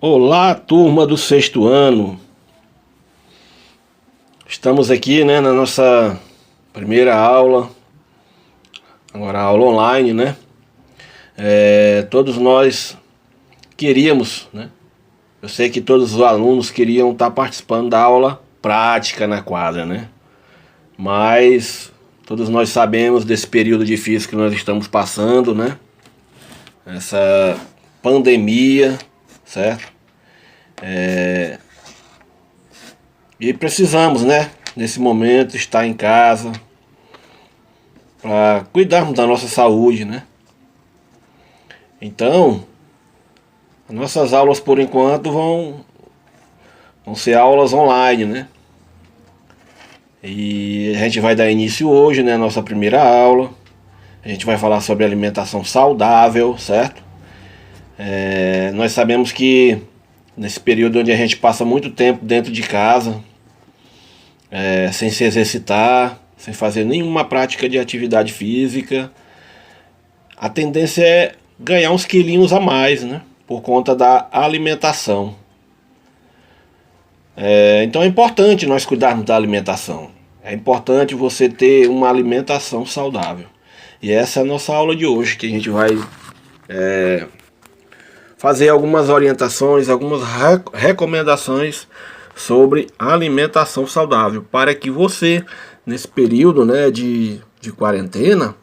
Olá, turma do sexto ano. Estamos aqui, na nossa primeira aula, agora a aula online, né? Todos nós queríamos, né? Eu sei que todos os alunos queriam estar participando da aula prática na quadra, né? Mas todos nós sabemos desse período difícil que nós estamos passando, né? Essa pandemia, certo? E precisamos, né, nesse momento, estar em casa para cuidarmos da nossa saúde, né? Então, as nossas aulas por enquanto vão ser aulas online, né? E a gente vai dar início hoje, né, a nossa primeira aula. A gente vai falar sobre alimentação saudável, certo? Nós sabemos que nesse período onde a gente passa muito tempo dentro de casa, sem se exercitar, sem fazer nenhuma prática de atividade física, a tendência é ganhar uns quilinhos a mais, né? Por conta da alimentação. Então é importante nós cuidarmos da alimentação. É importante você ter uma alimentação saudável. E essa é a nossa aula de hoje, que a gente vai fazer algumas orientações, algumas recomendações sobre alimentação saudável, para que você, nesse período, né, de quarentena,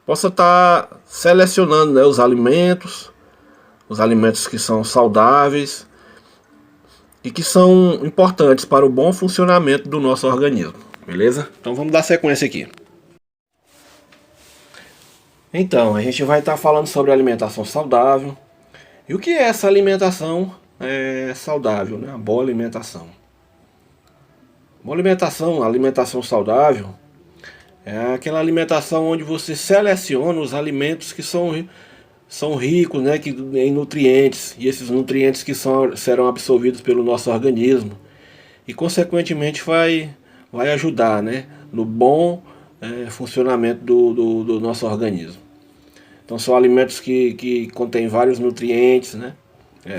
possa estar selecionando, né, os alimentos que são saudáveis e que são importantes para o bom funcionamento do nosso organismo, beleza? Então vamos dar sequência aqui. Então, a gente vai estar falando sobre alimentação saudável. E o que é essa alimentação saudável, né? A boa alimentação. Boa alimentação, alimentação saudável, é aquela alimentação onde você seleciona os alimentos que são ricos, né, em nutrientes. E esses nutrientes que serão absorvidos pelo nosso organismo. E consequentemente vai ajudar, né, no bom funcionamento do nosso organismo. Então são alimentos que contêm vários nutrientes, né?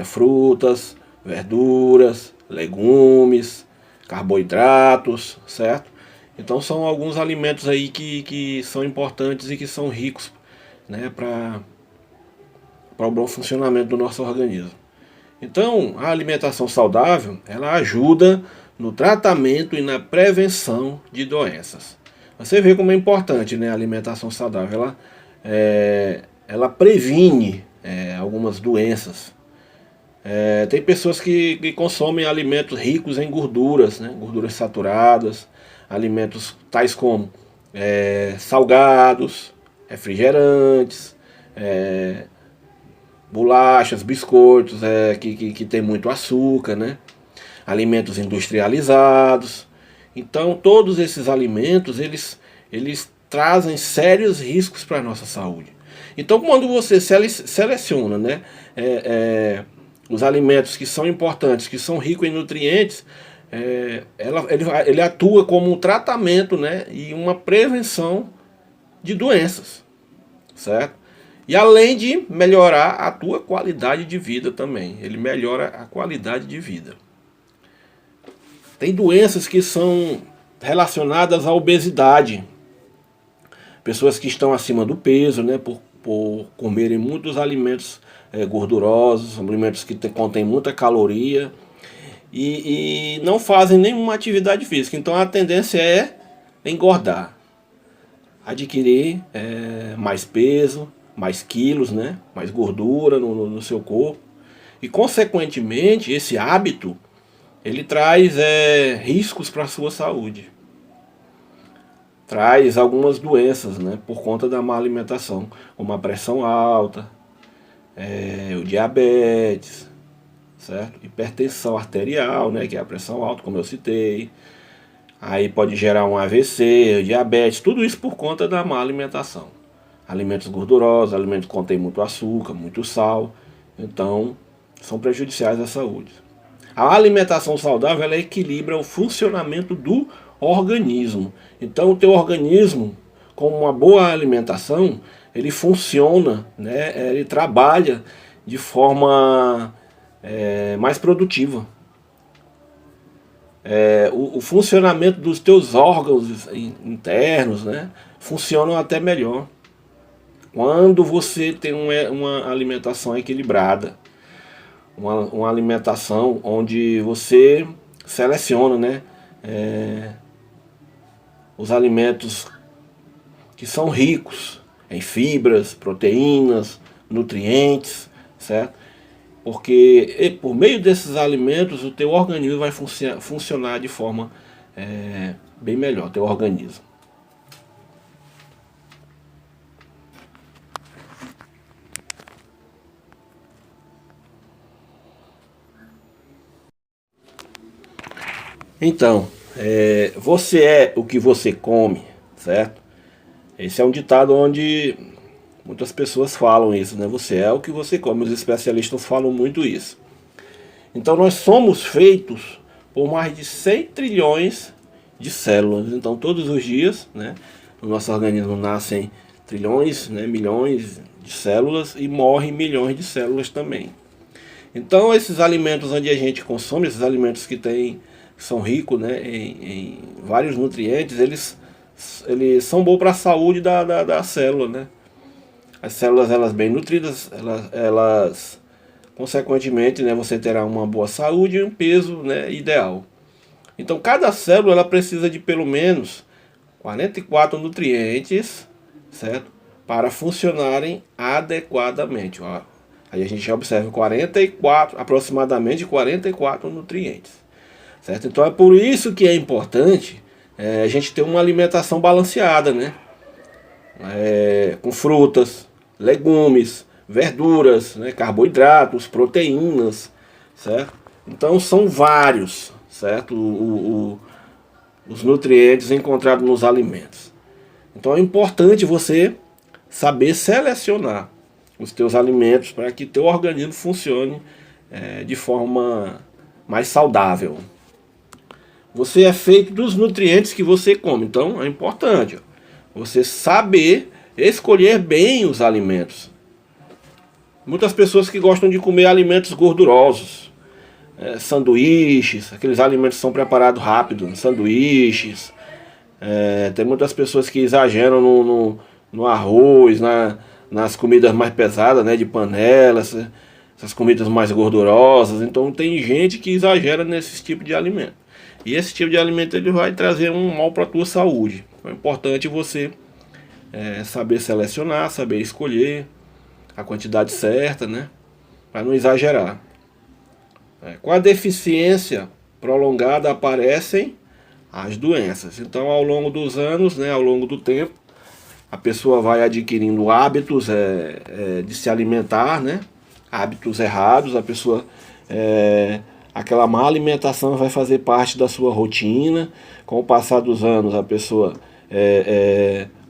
Frutas, verduras, legumes, carboidratos, certo? Então são alguns alimentos aí que são importantes e que são ricos, né, para o bom funcionamento do nosso organismo. Então a alimentação saudável, ela ajuda no tratamento e na prevenção de doenças. Você vê como é importante, né, a alimentação saudável. Ela previne algumas doenças. Tem pessoas que consomem alimentos ricos em gorduras, né? Gorduras saturadas, alimentos tais como salgados, refrigerantes, bolachas, biscoitos que tem muito açúcar, né? Alimentos industrializados. Então todos esses alimentos eles trazem sérios riscos para a nossa saúde. Então quando você seleciona, né, os alimentos que são importantes, que são ricos em nutrientes, ele atua como um tratamento, né, e uma prevenção de doenças, certo? E além de melhorar a tua qualidade de vida também, ele melhora a qualidade de vida. Tem doenças que são relacionadas à obesidade. Pessoas que estão acima do peso, né, por comerem muitos alimentos gordurosos, alimentos que contêm muita caloria e não fazem nenhuma atividade física. Então a tendência é engordar, adquirir mais peso, mais quilos, né, mais gordura no seu corpo. E consequentemente esse hábito ele traz riscos para a sua saúde. Traz algumas doenças, né, por conta da má alimentação, como a pressão alta, o diabetes, certo? Hipertensão arterial, né, que é a pressão alta, como eu citei. Aí pode gerar um AVC, diabetes, tudo isso por conta da má alimentação. Alimentos gordurosos, alimentos que contêm muito açúcar, muito sal, então são prejudiciais à saúde. A alimentação saudável ela equilibra o funcionamento do organismo. Então o teu organismo, com uma boa alimentação, ele funciona, né? Ele trabalha de forma mais produtiva. O funcionamento dos teus órgãos internos, né, funcionam até melhor quando você tem uma alimentação equilibrada, uma alimentação onde você seleciona, né, os alimentos que são ricos em fibras, proteínas, nutrientes, certo? Porque por meio desses alimentos o teu organismo vai funcionar de forma bem melhor, teu organismo. Então, você é o que você come, certo? Esse é um ditado onde muitas pessoas falam isso, né? Você é o que você come, os especialistas falam muito isso. Então nós somos feitos por mais de 100 trilhões de células. Então todos os dias, né, no nosso organismo nascem trilhões, né, milhões de células e morrem milhões de células também. Então esses alimentos onde a gente consome, esses alimentos que são ricos, né, em vários nutrientes, eles são bons para a saúde da célula, né? As células, elas bem nutridas, elas consequentemente, né, você terá uma boa saúde e um peso, né, ideal. Então cada célula ela precisa de pelo menos 44 nutrientes, certo? Para funcionarem adequadamente. Ó, aí a gente já observa aproximadamente 44 nutrientes, certo? Então é por isso que é importante a gente ter uma alimentação balanceada, né? Com frutas, legumes, verduras, né, carboidratos, proteínas, certo? Então são vários, certo? Os nutrientes encontrados nos alimentos. Então é importante você saber selecionar os teus alimentos para que teu organismo funcione de forma mais saudável. Você é feito dos nutrientes que você come, então é importante você saber escolher bem os alimentos. Muitas pessoas que gostam de comer alimentos gordurosos, sanduíches, aqueles alimentos que são preparados rápido, sanduíches. Tem muitas pessoas que exageram no arroz, nas comidas mais pesadas, né, de panelas, essas comidas mais gordurosas. Então tem gente que exagera nesse tipo de alimento. E esse tipo de alimento ele vai trazer um mal para a tua saúde. É importante você saber selecionar, saber escolher a quantidade certa, né, para não exagerar. Com a deficiência prolongada aparecem as doenças. Então ao longo dos anos, né, ao longo do tempo, a pessoa vai adquirindo hábitos de se alimentar, né, hábitos errados. A pessoa aquela má alimentação vai fazer parte da sua rotina. Com o passar dos anos a pessoa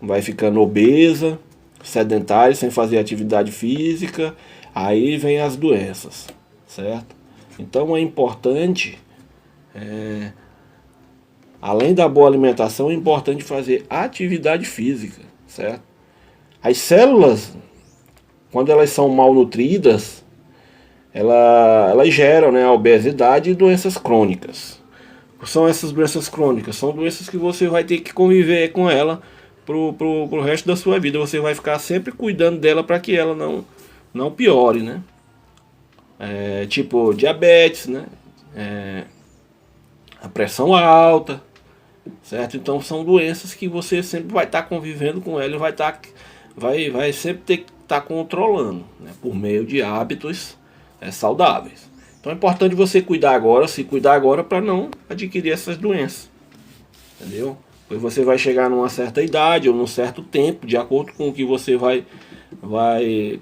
vai ficando obesa, sedentária, sem fazer atividade física. Aí vem as doenças, certo? Então é importante, além da boa alimentação, é importante fazer atividade física, certo? As células, quando elas são mal nutridas, elas geram, né, a obesidade e doenças crônicas. O que são essas doenças crônicas? São doenças que você vai ter que conviver com ela pro resto da sua vida. Você vai ficar sempre cuidando dela para que ela não piore, né? Tipo diabetes, né? A pressão alta, certo? Então são doenças que você sempre vai estar convivendo com ela e vai sempre ter que estar controlando, né? Por meio de hábitos saudáveis. Então é importante você se cuidar agora para não adquirir essas doenças, entendeu? Pois você vai chegar numa certa idade ou num certo tempo, de acordo com o que você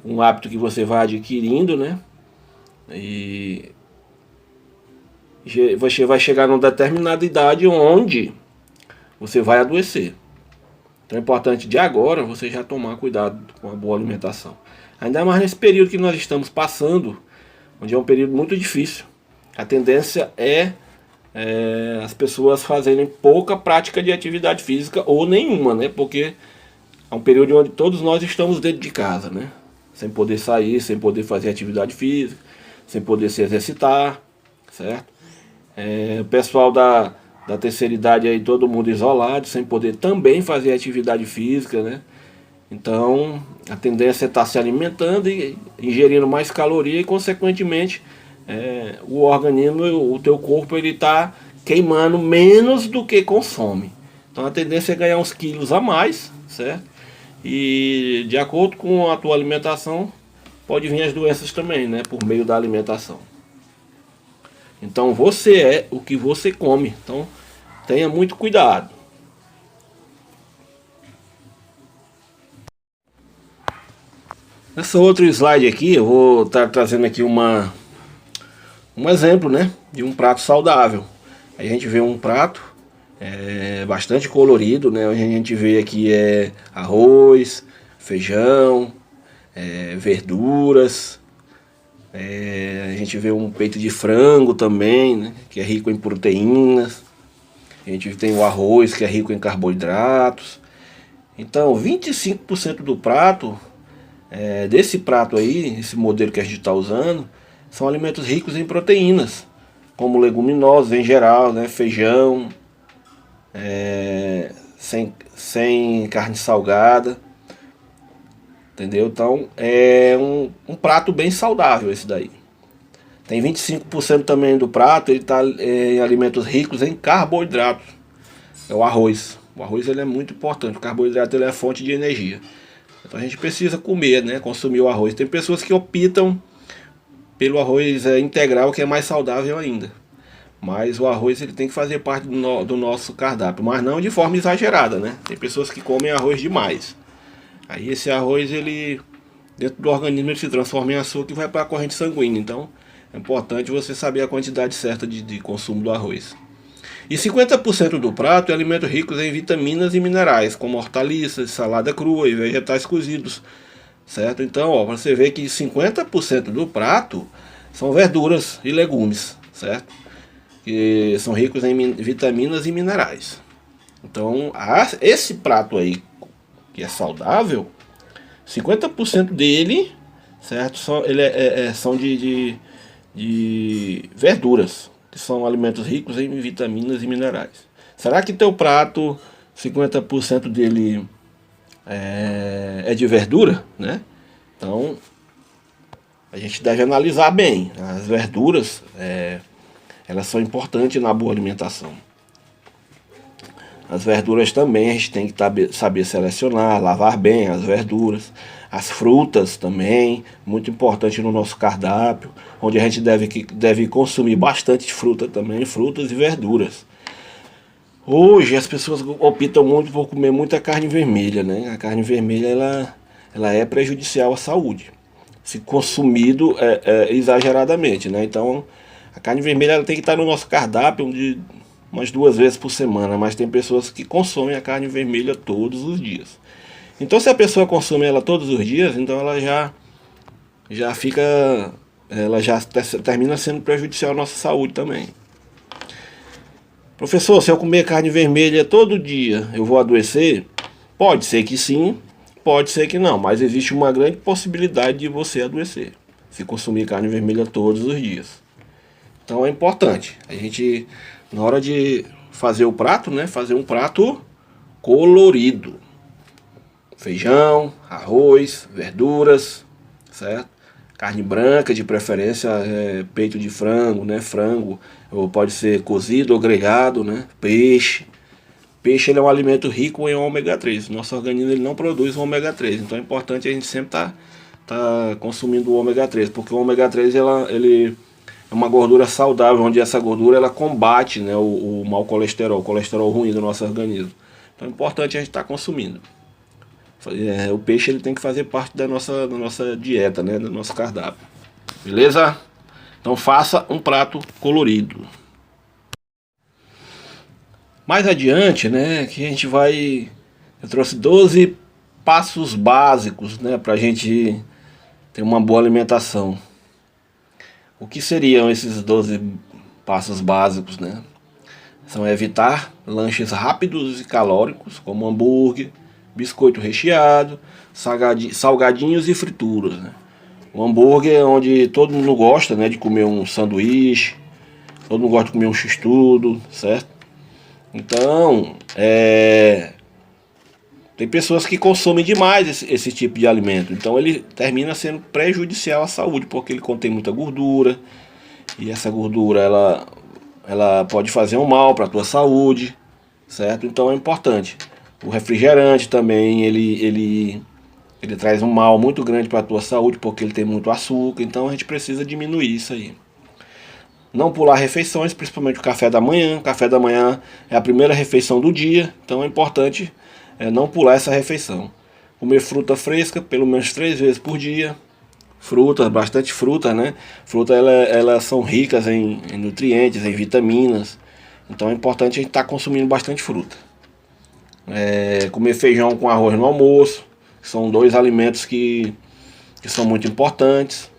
um hábito que você vai adquirindo, né? E você vai chegar numa determinada idade onde você vai adoecer. Então é importante de agora você já tomar cuidado com a boa alimentação. Ainda mais nesse período que nós estamos passando, onde é um período muito difícil. A tendência as pessoas fazerem pouca prática de atividade física ou nenhuma, né? Porque é um período onde todos nós estamos dentro de casa, né? Sem poder sair, sem poder fazer atividade física, sem poder se exercitar, certo? O pessoal da terceira idade aí, todo mundo isolado, sem poder também fazer atividade física, né? Então, a tendência é estar se alimentando e ingerindo mais caloria e, consequentemente, o organismo, o teu corpo, ele está queimando menos do que consome. Então, a tendência é ganhar uns quilos a mais, certo? E, de acordo com a tua alimentação, pode vir as doenças também, né? Por meio da alimentação. Então, você é o que você come. Então, tenha muito cuidado. Nessa outro slide aqui, eu vou estar trazendo aqui um exemplo, né, de um prato saudável. Aí a gente vê um prato bastante colorido, né? A gente vê aqui arroz, feijão, verduras. A gente vê um peito de frango também, né, que é rico em proteínas. A gente tem o arroz, que é rico em carboidratos. Então, 25% do prato, desse prato aí, esse modelo que a gente está usando, são alimentos ricos em proteínas, como leguminosos em geral, né? Feijão, sem carne salgada, entendeu? Então é um prato bem saudável esse daí. Tem 25% também do prato, ele está em alimentos ricos em carboidratos. É o arroz. O arroz ele é muito importante, o carboidrato ele é a fonte de energia. Então a gente precisa comer, né? Consumir o arroz. Tem pessoas que optam pelo arroz integral, que é mais saudável ainda. Mas o arroz ele tem que fazer parte do nosso cardápio, mas não de forma exagerada, né? Tem pessoas que comem arroz demais. Aí esse arroz, ele dentro do organismo, ele se transforma em açúcar e vai para a corrente sanguínea. Então é importante você saber a quantidade certa de consumo do arroz. E 50% do prato é alimentos ricos em vitaminas e minerais, como hortaliças, salada crua e vegetais cozidos, certo? Então, ó, você vê que 50% do prato são verduras e legumes, certo? Que são ricos em vitaminas e minerais. Então, esse prato aí, que é saudável, 50% dele, certo? São de verduras, que são alimentos ricos em vitaminas e minerais. Será que teu prato, 50% dele é de verdura, né? Então, a gente deve analisar bem. As verduras, elas são importantes na boa alimentação. As verduras também a gente tem que saber selecionar, lavar bem as verduras. As frutas também, muito importante no nosso cardápio, onde a gente deve consumir bastante fruta também, frutas e verduras. Hoje as pessoas optam muito por comer muita carne vermelha, né? A carne vermelha ela é prejudicial à saúde, se consumido exageradamente, né? Então a carne vermelha ela tem que estar no nosso cardápio de umas 2 vezes por semana, mas tem pessoas que consomem a carne vermelha todos os dias. Então se a pessoa consome ela todos os dias, então ela já termina sendo prejudicial à nossa saúde também. Professor, se eu comer carne vermelha todo dia, eu vou adoecer? Pode ser que sim, pode ser que não, mas existe uma grande possibilidade de você adoecer se consumir carne vermelha todos os dias. Então é importante a gente, na hora de fazer o prato, né, fazer um prato colorido. Feijão, arroz, verduras, certo? Carne branca, de preferência, peito de frango, né? Frango, ou pode ser cozido ou grelhado, né? Peixe. Peixe ele é um alimento rico em ômega 3. Nosso organismo ele não produz o ômega 3, então é importante a gente sempre tá consumindo o ômega 3, porque o ômega 3 ele é uma gordura saudável, onde essa gordura ela combate, né, o mau colesterol, o colesterol ruim do nosso organismo. Então é importante a gente estar consumindo. O peixe ele tem que fazer parte da nossa dieta, né, do nosso cardápio. Beleza? Então faça um prato colorido. Mais adiante, né, que a gente vai... Eu trouxe 12 passos básicos, né, pra gente ter uma boa alimentação. O que seriam esses 12 passos básicos, né? São evitar lanches rápidos e calóricos, como hambúrguer, biscoito recheado, salgadinhos e frituras, né? O hambúrguer é onde todo mundo gosta, né, de comer um sanduíche, todo mundo gosta de comer um x-tudo, certo? Então, tem pessoas que consomem demais esse tipo de alimento. Então ele termina sendo prejudicial à saúde, porque ele contém muita gordura. E essa gordura, ela pode fazer um mal para a tua saúde, certo? Então é importante. O refrigerante também, ele traz um mal muito grande para a tua saúde, porque ele tem muito açúcar. Então a gente precisa diminuir isso aí. Não pular refeições, principalmente o café da manhã. O café da manhã é a primeira refeição do dia, então é importante não pular essa refeição. Comer fruta fresca, pelo menos 3 vezes por dia. Frutas, bastante fruta, né? Frutas, elas são ricas em nutrientes, em vitaminas. Então é importante a gente estar consumindo bastante fruta. Comer feijão com arroz no almoço. São 2 alimentos que são muito importantes.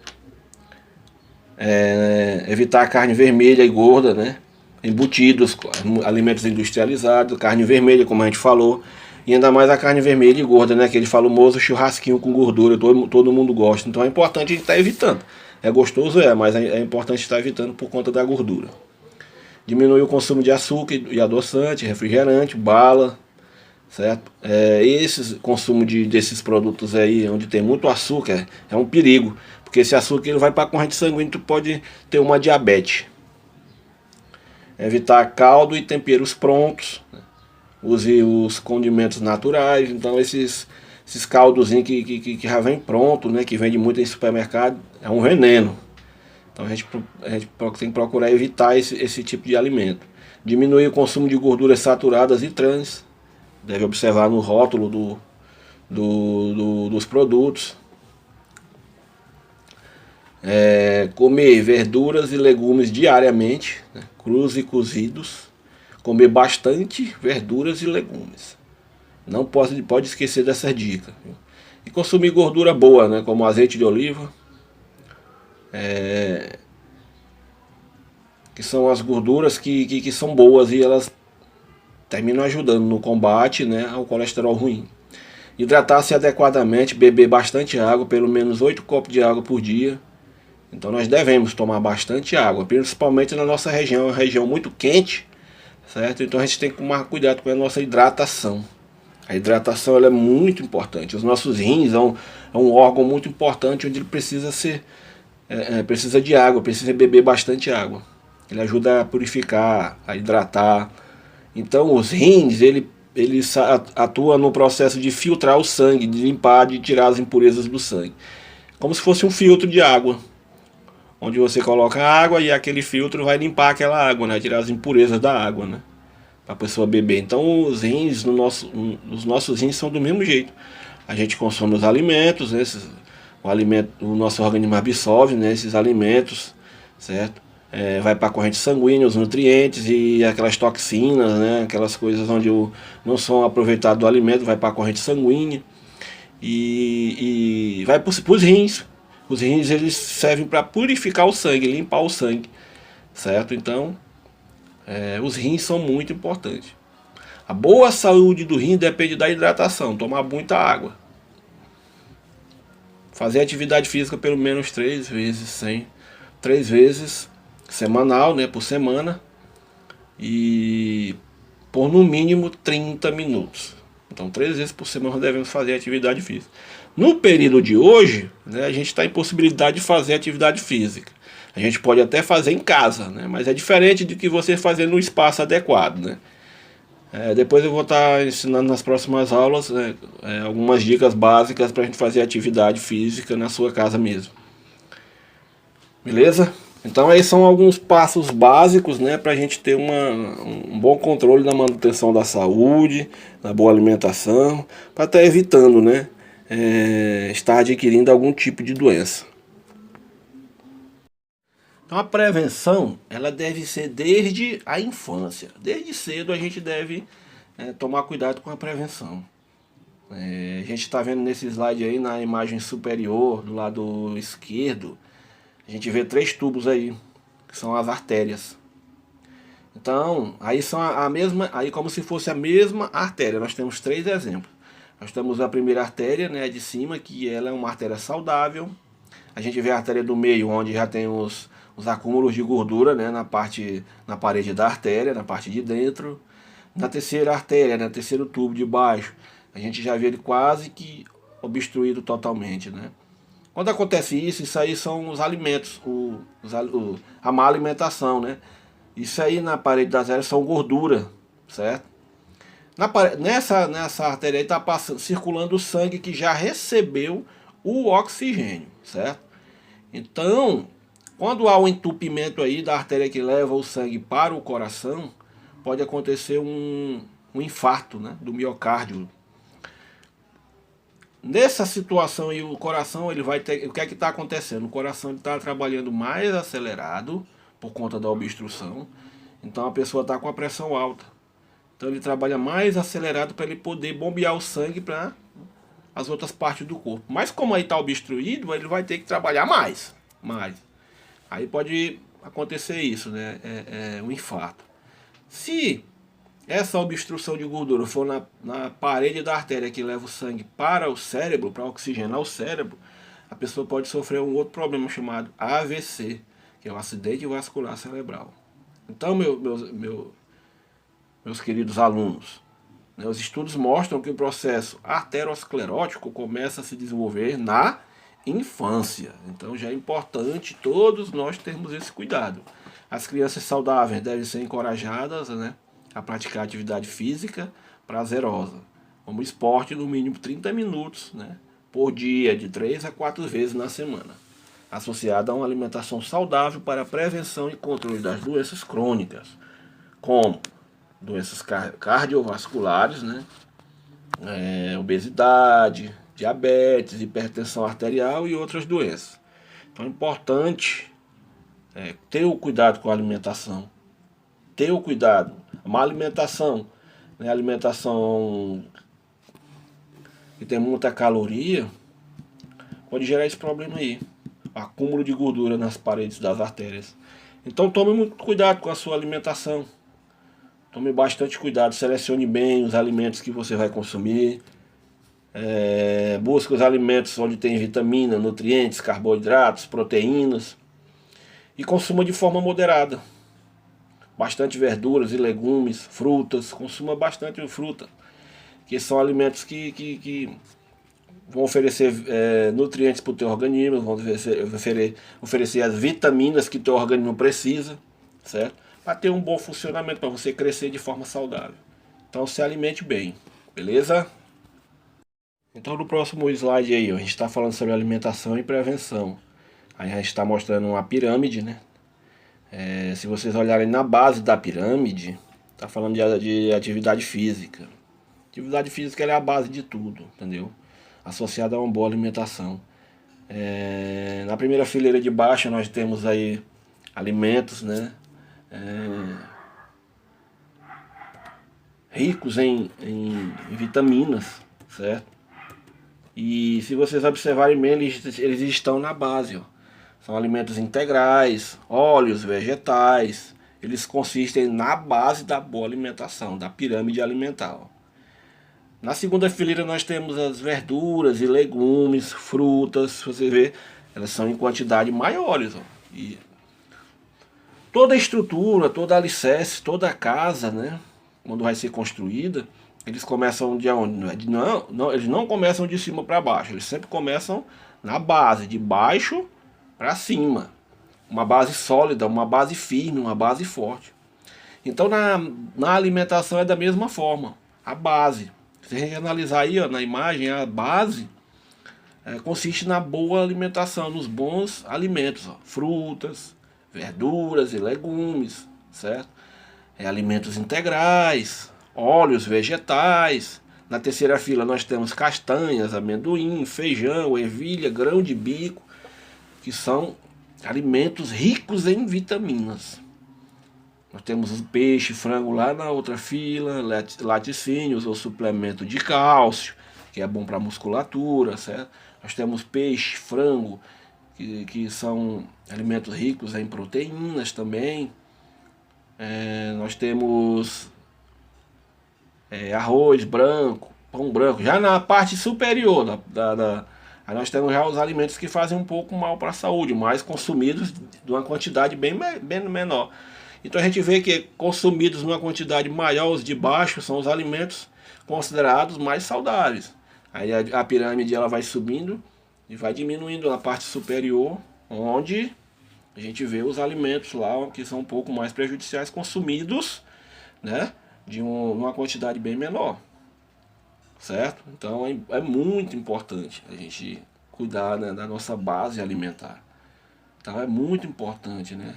Evitar carne vermelha e gorda, né? Embutidos, alimentos industrializados, carne vermelha, como a gente falou, e ainda mais a carne vermelha e gorda, né? Aquele famoso churrasquinho com gordura, todo mundo gosta. Então é importante a gente estar evitando. É gostoso, mas é importante estar evitando por conta da gordura. Diminuir o consumo de açúcar e adoçante, refrigerante, bala, certo? Esse consumo desses produtos aí, onde tem muito açúcar, é um perigo, porque esse açúcar ele vai para a corrente sanguínea, tu pode ter uma diabetes. Evitar caldo e temperos prontos, né? Use os condimentos naturais. Então esses caldozinhos que já vem pronto, né, que vende muito em supermercado, é um veneno. Então a gente tem que procurar evitar esse tipo de alimento. Diminuir o consumo de gorduras saturadas e trans. Deve observar no rótulo dos produtos. Comer verduras e legumes diariamente, né, crus e cozidos. Comer bastante verduras e legumes. Não pode esquecer dessa dica. E consumir gordura boa, né, como azeite de oliva. Que são as gorduras que são boas e elas terminam ajudando no combate, né, ao colesterol ruim. Hidratar-se adequadamente, beber bastante água, pelo menos 8 copos de água por dia. Então nós devemos tomar bastante água, principalmente na nossa região, é uma região muito quente, certo? Então a gente tem que tomar cuidado com a nossa hidratação. A hidratação ela é muito importante. Os nossos rins é um órgão muito importante, onde ele precisa de água, precisa beber bastante água. Ele ajuda a purificar, a hidratar. Então os rins, ele atua no processo de filtrar o sangue, de limpar, de tirar as impurezas do sangue. Como se fosse um filtro de água, onde você coloca água e aquele filtro vai limpar aquela água, né? Tirar as impurezas da água, né? Para a pessoa beber. Então os rins, os nossos rins são do mesmo jeito. A gente consome os alimentos, né? O nosso organismo absorve, né, esses alimentos, certo? Vai para a corrente sanguínea, os nutrientes e aquelas toxinas, né? Aquelas coisas onde não são aproveitados do alimento, vai para a corrente sanguínea e vai para os rins. Os rins eles servem para purificar o sangue, limpar o sangue, certo? Então, os rins são muito importantes. A boa saúde do rim depende da hidratação, tomar muita água. Fazer atividade física pelo menos 3 vezes semanal, né, por semana. E por no mínimo 30 minutos. Então 3 vezes por semana nós devemos fazer atividade física. No período de hoje, né, a gente está em possibilidade de fazer atividade física. A gente pode até fazer em casa, né, mas é diferente do que você fazer no espaço adequado, né. Depois eu vou estar ensinando nas próximas aulas, né, algumas dicas básicas para a gente fazer atividade física na sua casa mesmo. Beleza? Então aí são alguns passos básicos, né, para a gente ter um bom controle da manutenção da saúde, da boa alimentação, para estar evitando, né, estar adquirindo algum tipo de doença. Então a prevenção, ela deve ser desde a infância. Desde cedo a gente deve tomar cuidado com a prevenção. A gente está vendo nesse slide aí, na imagem superior, do lado esquerdo, a gente vê 3 tubos aí, que são as artérias. Então, aí são aí como se fosse a mesma artéria. Nós temos 3 exemplos. Nós temos a primeira artéria, né, de cima, que ela é uma artéria saudável. A gente vê a artéria do meio, onde já tem os acúmulos de gordura, né, na parede da artéria, na parte de dentro. Na terceira artéria, no terceiro tubo de baixo, a gente já vê ele quase que obstruído totalmente, né? Quando acontece isso aí são os alimentos, a má alimentação, né? Isso aí na parede das artérias são gordura, certo? Nessa artéria aí está circulando o sangue que já recebeu o oxigênio, certo? Então, quando há um entupimento aí da artéria que leva o sangue para o coração, pode acontecer um infarto, né, do miocárdio. Nessa situação aí, o coração ele vai ter. O que é que está acontecendo? O coração está trabalhando mais acelerado por conta da obstrução. Então a pessoa está com a pressão alta. Então ele trabalha mais acelerado para ele poder bombear o sangue para as outras partes do corpo. Mas como aí está obstruído, ele vai ter que trabalhar mais. Aí pode acontecer isso, né? Um infarto. Se essa obstrução de gordura for na parede da artéria que leva o sangue para o cérebro, para oxigenar o cérebro, a pessoa pode sofrer um outro problema chamado AVC, que é o acidente vascular cerebral. Então, meus queridos alunos, né, os estudos mostram que o processo arteriosclerótico começa a se desenvolver na infância. Então já é importante todos nós termos esse cuidado. As crianças saudáveis devem ser encorajadas, né, a praticar atividade física prazerosa, como esporte no mínimo 30 minutos, né, por dia, de 3 a 4 vezes na semana, associada a uma alimentação saudável para a prevenção e controle das doenças crônicas, como doenças cardiovasculares, né, obesidade, diabetes, hipertensão arterial e outras doenças. Então é importante ter o cuidado com a alimentação, ter o cuidado. A má alimentação, né, alimentação que tem muita caloria, pode gerar esse problema aí, acúmulo de gordura nas paredes das artérias. Então tome muito cuidado com a sua alimentação. Tome bastante cuidado, selecione bem os alimentos que você vai consumir. Busque os alimentos onde tem vitamina, nutrientes, carboidratos, proteínas. E consuma de forma moderada. Bastante verduras e legumes, frutas. Consuma bastante fruta, que são alimentos que vão oferecer nutrientes para o teu organismo, vão oferecer as vitaminas que o teu organismo precisa, certo? Para ter um bom funcionamento, para você crescer de forma saudável. Então se alimente bem, beleza? Então no próximo slide aí, a gente está falando sobre alimentação e prevenção. Aí a gente está mostrando uma pirâmide, né? Se vocês olharem na base da pirâmide, está falando de atividade física. Atividade física é a base de tudo, entendeu? Associada a uma boa alimentação. Na primeira fileira de baixo nós temos aí alimentos, né? Ricos em vitaminas, certo? E se vocês observarem bem, eles estão na base, ó. São alimentos integrais, óleos, vegetais. Eles consistem na base da boa alimentação, da pirâmide alimentar, ó. Na segunda fileira nós temos as verduras e legumes, frutas. Se você ver, elas são em quantidade maiores, ó. E toda a estrutura, toda a alicerce, toda a casa, né, quando vai ser construída, eles começam de onde? Eles não começam de cima para baixo, eles sempre começam na base, de baixo para cima. Uma base sólida, uma base firme, uma base forte. Então na alimentação é da mesma forma, a base. Se a gente analisar aí, ó, na imagem, a base consiste na boa alimentação, nos bons alimentos, ó, frutas, verduras e legumes, certo? Alimentos integrais, óleos vegetais. Na terceira fila nós temos castanhas, amendoim, feijão, ervilha, grão de bico, que são alimentos ricos em vitaminas. Nós temos o peixe, frango lá na outra fila, laticínios ou suplemento de cálcio, que é bom para a musculatura, certo? Nós temos peixe, frango, que são alimentos ricos em proteínas também. Nós temos arroz branco, pão branco. Já na parte superior, Aí nós temos já os alimentos que fazem um pouco mal para a saúde, mas consumidos de uma quantidade bem menor. Então a gente vê que consumidos numa quantidade maior, os de baixo são os alimentos considerados mais saudáveis. Aí a pirâmide ela vai subindo e vai diminuindo na parte superior, onde a gente vê os alimentos lá que são um pouco mais prejudiciais consumidos, né, de uma quantidade bem menor, certo? Então é muito importante a gente cuidar, né, da nossa base alimentar. Então é muito importante, né,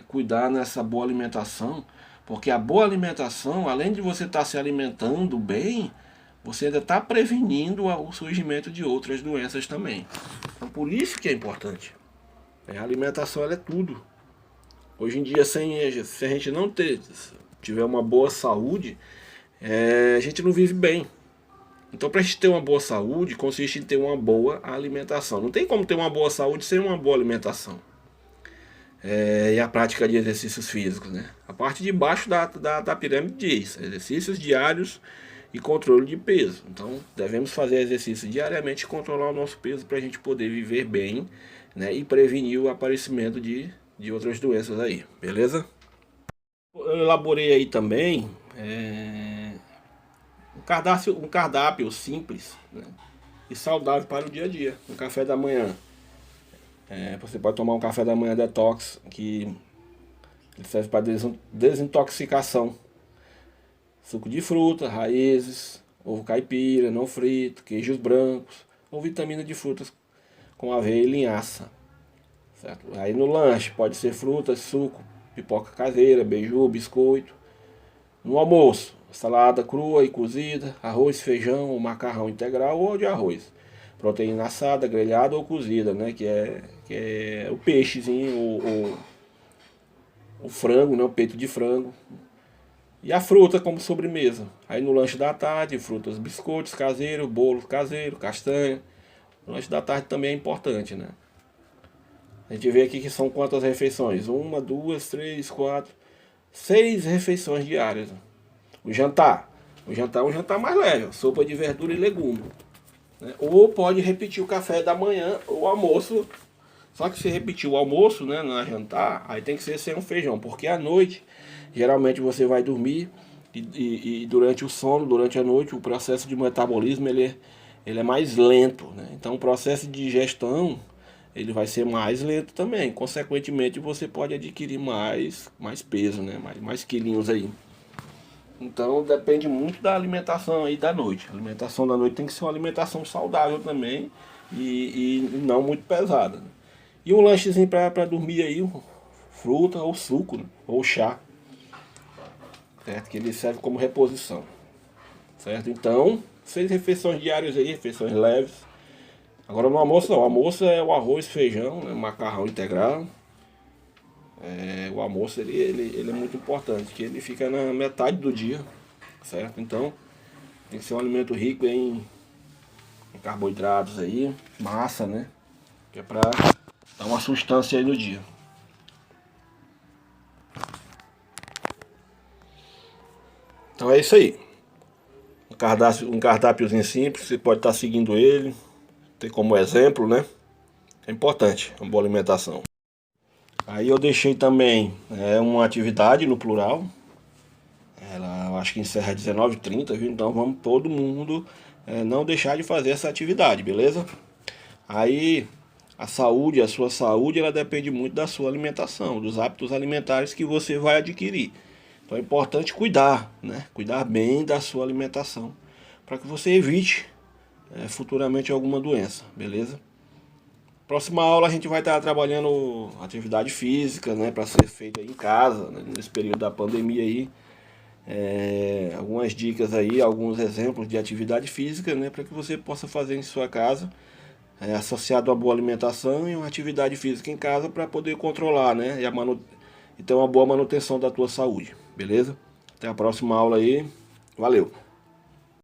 cuidar nessa boa alimentação, porque a boa alimentação, além de você estar se alimentando bem, você ainda está prevenindo o surgimento de outras doenças também. Então por isso que é importante. A alimentação ela é tudo. Hoje em dia, se a gente não tiver uma boa saúde, a gente não vive bem. Então para a gente ter uma boa saúde, consiste em ter uma boa alimentação. Não tem como ter uma boa saúde sem uma boa alimentação. E a prática de exercícios físicos, né? A parte de baixo da pirâmide diz exercícios diários e controle de peso. Então devemos fazer exercício diariamente e controlar o nosso peso para a gente poder viver bem, né? E prevenir o aparecimento de outras doenças aí, beleza? Eu elaborei aí também um cardápio simples, né, e saudável para o dia a dia. Um café da manhã. Você pode tomar um café da manhã detox, que ele serve para desintoxicação. Suco de fruta, raízes, ovo caipira, não frito, queijos brancos, ou vitamina de frutas com aveia e linhaça. Certo? Aí no lanche pode ser frutas, suco, pipoca caseira, beiju, biscoito. No almoço, salada crua e cozida, arroz, feijão ou macarrão integral ou de arroz. Proteína assada, grelhada ou cozida, né? Que é o peixezinho, o frango, né? O peito de frango. E a fruta como sobremesa. Aí no lanche da tarde, frutas, biscoitos caseiros, bolos caseiros, castanha. O lanche da tarde também é importante, né? A gente vê aqui que são quantas refeições? 1, 2, 3, 4, 6 refeições diárias. O jantar é um jantar mais leve, sopa de verdura e legume, né? Ou pode repetir o café da manhã ou o almoço. Só que se repetir o almoço, né, na jantar, aí tem que ser sem um feijão, porque à noite, geralmente você vai dormir e durante o sono, durante a noite, o processo de metabolismo ele é mais lento, né? Então o processo de digestão ele vai ser mais lento também. Consequentemente, você pode adquirir mais peso, né? Mais quilinhos aí. Então depende muito da alimentação aí da noite. A alimentação da noite tem que ser uma alimentação saudável também e não muito pesada, né? E um lanchezinho para dormir aí, fruta ou suco, né? Ou chá, certo? Que ele serve como reposição, certo? Então, 6 refeições diárias aí, refeições leves. Agora no almoço não, o almoço é o arroz, feijão, né, macarrão integral. O almoço ele é muito importante, que ele fica na metade do dia, certo? Então tem que ser um alimento rico em carboidratos aí, massa, né? Que é pra dar uma sustância aí no dia. Então é isso aí. Um cardápiozinho simples, você pode estar seguindo ele, ter como exemplo, né? É importante, uma boa alimentação. Aí eu deixei também uma atividade no plural. Ela eu acho que encerra às 19h30, viu? Então vamos todo mundo não deixar de fazer essa atividade, beleza? Aí a sua saúde, ela depende muito da sua alimentação, dos hábitos alimentares que você vai adquirir. Então é importante cuidar, né? Cuidar bem da sua alimentação, para que você evite futuramente alguma doença, beleza? Próxima aula a gente vai estar trabalhando atividade física, né, para ser feita em casa, né, nesse período da pandemia aí. Algumas dicas aí, alguns exemplos de atividade física, né, para que você possa fazer em sua casa, associado a boa alimentação e uma atividade física em casa para poder controlar, né, e ter uma boa manutenção da tua saúde, beleza? Até a próxima aula aí, valeu!